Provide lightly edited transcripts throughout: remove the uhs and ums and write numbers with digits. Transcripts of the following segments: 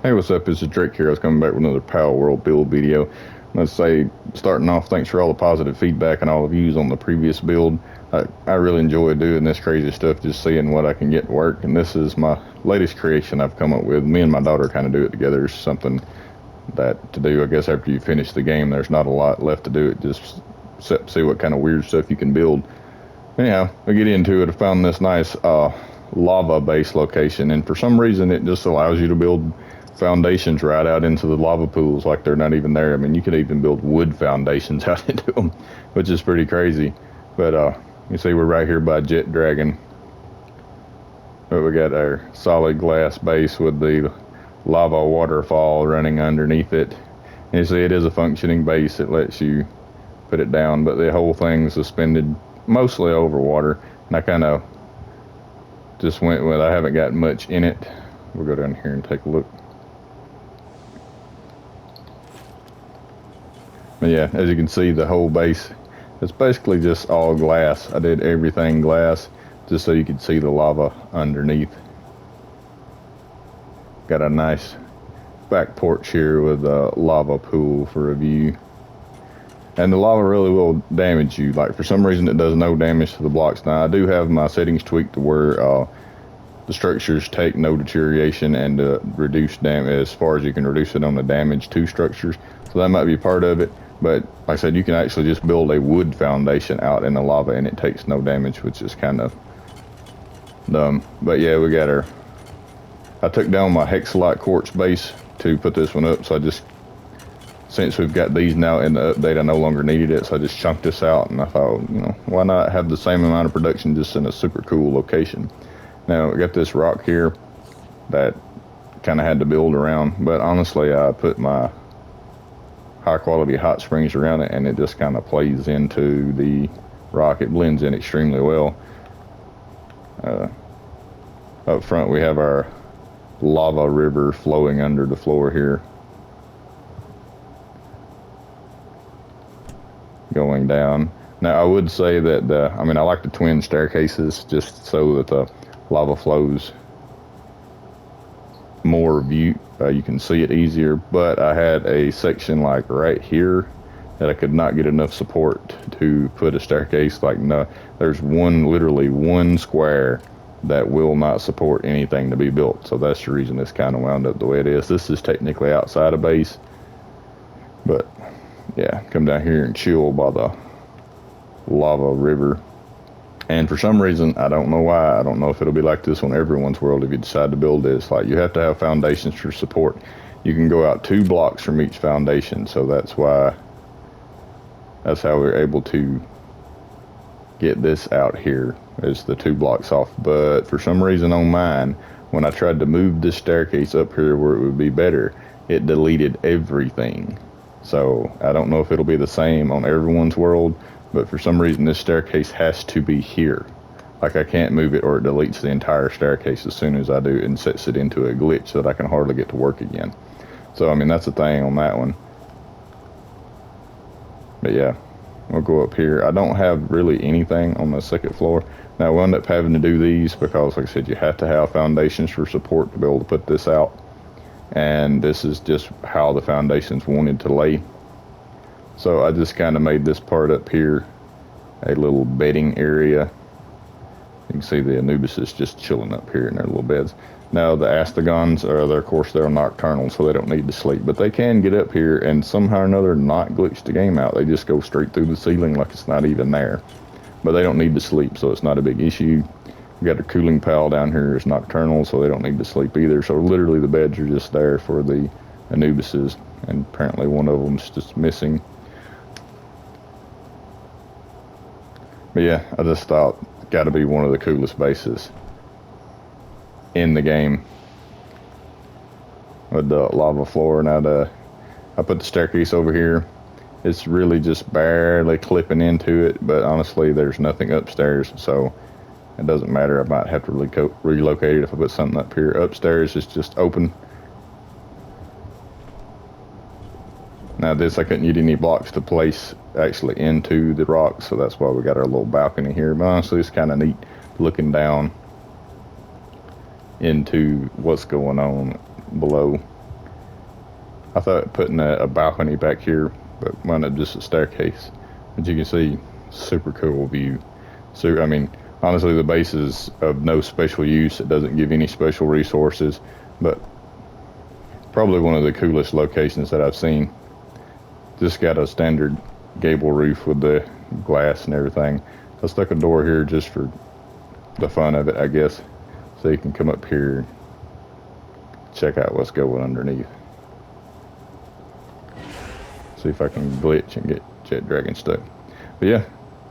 Hey, what's up? This is Drake here. I was coming back with another Palworld build video. Let's say, starting off, thanks for all the positive feedback and all the views on the previous build. I really enjoy doing this crazy stuff, just seeing what I can get to work. And this is my latest creation I've come up with. Me and my daughter kind of do it together. It's something that to do, I guess, after you finish the game. There's not a lot left to do. It just see what kind of weird stuff you can build. Anyhow, we get into it. I found this nice lava base location, and for some reason it just allows you to build foundations right out into the lava pools like they're not even there. I mean, you could even build wood foundations out into them, which is pretty crazy. But you see we're right here by Jet Dragon. But we got our solid glass base with the lava waterfall running underneath it. And you see it is a functioning base. It lets you put it down, but the whole thing's suspended mostly over water. And I kind of just went with, I haven't got much in it. We'll go down here and take a look. But yeah, as you can see, the whole base, it's basically just all glass. I did everything glass just so you could see the lava underneath. Got a nice back porch here with a lava pool for a view. And the lava really will damage you. Like, for some reason it does no damage to the blocks. Now I do have my settings tweaked to where the structures take no deterioration and reduce damage as far as you can reduce it on the damage to structures. So that might be part of it. But like I said, you can actually just build a wood foundation out in the lava and it takes no damage, which is kind of dumb. But yeah, we got our, I took down my hexalite quartz base to put this one up. So I just, since we've got these now in the update, I no longer needed it. So I just chunked this out and I thought, you know, why not have the same amount of production just in a super cool location. Now we got this rock here that kind of had to build around, but honestly I put my high quality hot springs around it and it just kind of plays into the rock. It blends in extremely well. Up front we have our lava river flowing under the floor here, going down. Now I would say that I mean, I like the twin staircases just so that the lava flows more view, you can see it easier, but I had a section like right here that I could not get enough support to put a staircase. Like, no, there's literally one square that will not support anything to be built. So that's the reason it's kind of wound up the way it is. This is technically outside of base, but yeah, come down here and chill by the lava river. And for some reason, I don't know why, I don't know if it'll be like this on everyone's world if you decide to build this, like you have to have foundations for support. You can go out 2 blocks from each foundation, so that's how we're able to get this out here, is the 2 blocks off. But for some reason on mine, when I tried to move this staircase up here where it would be better, it deleted everything. So I don't know if it'll be the same on everyone's world, but for some reason this staircase has to be here. Like, I can't move it or it deletes the entire staircase as soon as I do and sets it into a glitch that I can hardly get to work again. So I mean, that's the thing on that one. But yeah, we'll go up here. I don't have really anything on the second floor. Now we'll end up having to do these because, like I said, you have to have foundations for support to be able to put this out. And this is just how the foundations wanted to lay. So I just kind of made this part up here a little bedding area. You can see the Anubis is just chilling up here in their little beds. Now the Astegons are, of course, they're nocturnal, so they don't need to sleep. But they can get up here and somehow or another not glitch the game out. They just go straight through the ceiling like it's not even there. But they don't need to sleep, so it's not a big issue. We got a cooling pal down here is nocturnal, so they don't need to sleep either. So literally the beds are just there for the Anubises, and apparently one of them's just missing. But yeah, I just thought it's got to be one of the coolest bases in the game with the lava floor. Now I put the staircase over here. It's really just barely clipping into it, but honestly there's nothing upstairs, so it doesn't matter. I might have to relocate it if I put something up here. Upstairs is just open. Now this, I couldn't get any blocks to place actually into the rock, so that's why we got our little balcony here. But honestly, it's kind of neat looking down into what's going on below. I thought putting a balcony back here, but wound up just a staircase. But you can see, super cool view. So, I mean, honestly, the base is of no special use. It doesn't give any special resources, but probably one of the coolest locations that I've seen. Just got a standard gable roof with the glass and everything. I stuck a door here just for the fun of it, I guess, so you can come up here and check out what's going underneath. See if I can glitch and get Jet Dragon stuck. But yeah,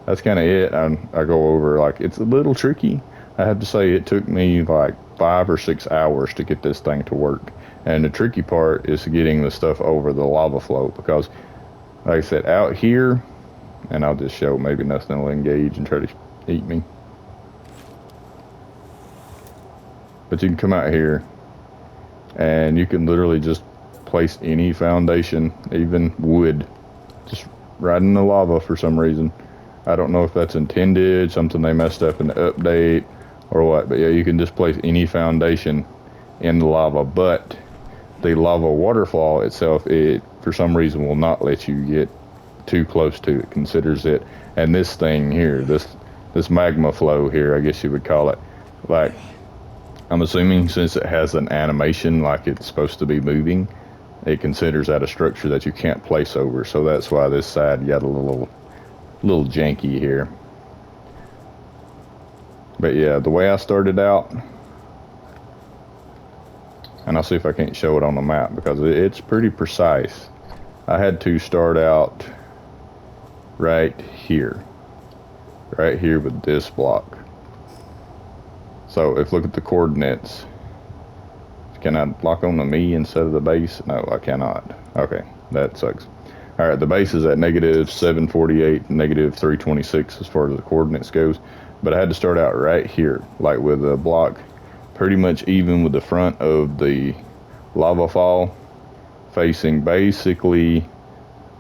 that's kind of it. I go over, like, it's a little tricky. I have to say it took me like 5 or 6 hours to get this thing to work. And the tricky part is getting the stuff over the lava flow, because like I said, out here, and I'll just show, maybe nothing will engage and try to eat me. But you can come out here and you can literally just place any foundation, even wood, just right in the lava for some reason. I don't know if that's intended, something they messed up in the update or what, but yeah, you can just place any foundation in the lava. But the lava waterfall itself, it for some reason will not let you get too close to it. Considers it, and this thing here, this magma flow here, I guess you would call it, like, I'm assuming since it has an animation like it's supposed to be moving, it considers that a structure that you can't place over. So that's why this side got a little janky here. But yeah, the way I started out, and I'll see if I can't show it on the map because it's pretty precise. I had to start out right here with this block. So if look at the coordinates, can I lock on the me instead of the base? No, I cannot. Okay, that sucks. All right, the base is at -748, -326 as far as the coordinates goes. But I had to start out right here, like with a block pretty much even with the front of the lava fall, facing basically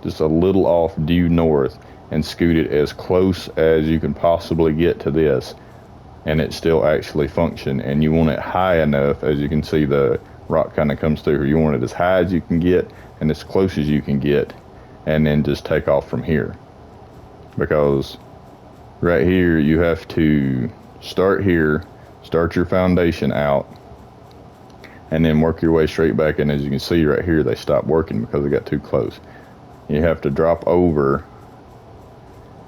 just a little off due north, and scoot it as close as you can possibly get to this, and it still actually function. And you want it high enough, as you can see the rock kind of comes through here, you want it as high as you can get and as close as you can get, and then just take off from here. Because right here you have to start here, start your foundation out, and then work your way straight back. And as you can see right here, they stopped working because they got too close. You have to drop over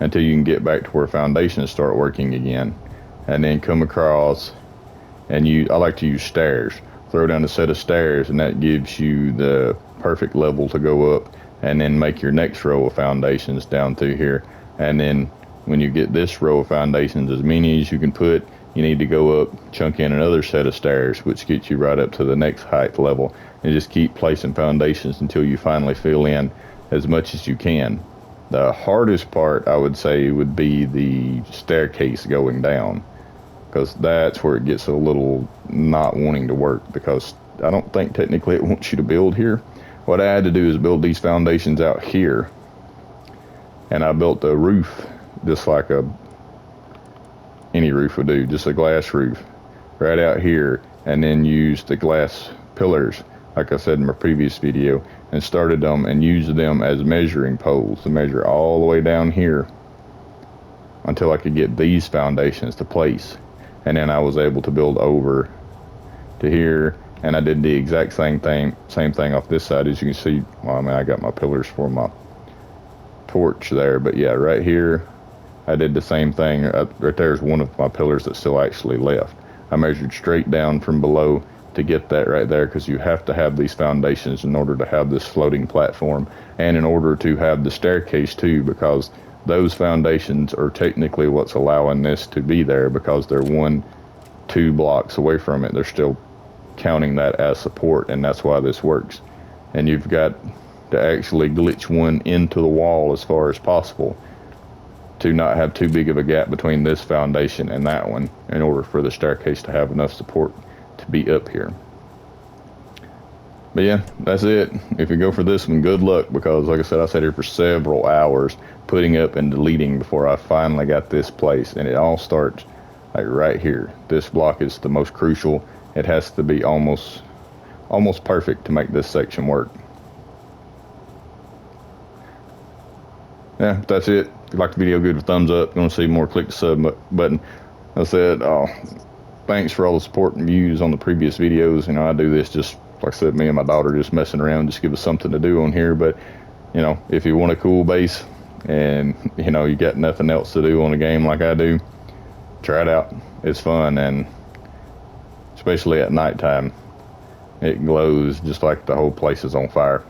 until you can get back to where foundations start working again, and then come across, and I like to use stairs. Throw down a set of stairs, and that gives you the perfect level to go up, and then make your next row of foundations down through here. And then when you get this row of foundations, as many as you can put, you need to go up, chunk in another set of stairs, which gets you right up to the next height level, and just keep placing foundations until you finally fill in as much as you can. The hardest part, I would say, would be the staircase going down, because that's where it gets a little not wanting to work, because I don't think technically it wants you to build here. What I had to do is build these foundations out here, and I built a roof just like any roof would do, just a glass roof right out here, and then used the glass pillars, like I said in my previous video, and started them and used them as measuring poles to measure all the way down here until I could get these foundations to place. And then I was able to build over to here, and I did the exact same thing off this side. As you can see, well, I mean, I got my pillars for my torch there, but yeah, right here I did the same thing. Right there's one of my pillars that's still actually left. I measured straight down from below to get that right there, because you have to have these foundations in order to have this floating platform, and in order to have the staircase too, because those foundations are technically what's allowing this to be there, because they're 1-2 blocks away from it. They're still counting that as support, and that's why this works. And you've got to actually glitch one into the wall as far as possible to not have too big of a gap between this foundation and that one, in order for the staircase to have enough support to be up here. But yeah, that's it. If you go for this one, good luck, because like I said, I sat here for several hours putting up and deleting before I finally got this place. And it all starts like right here. This block is the most crucial. It has to be almost perfect to make this section work. yeah, that's it. If you like the video, give it a thumbs up. If you want to see more, click the sub button. I said, thanks for all the support and views on the previous videos. You know, I do this just, like I said, me and my daughter just messing around, just give us something to do on here. But, you know, if you want a cool base and, you know, you got nothing else to do on a game like I do, try it out. It's fun, and especially at nighttime, it glows just like the whole place is on fire.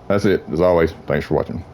That's it. As always, thanks for watching.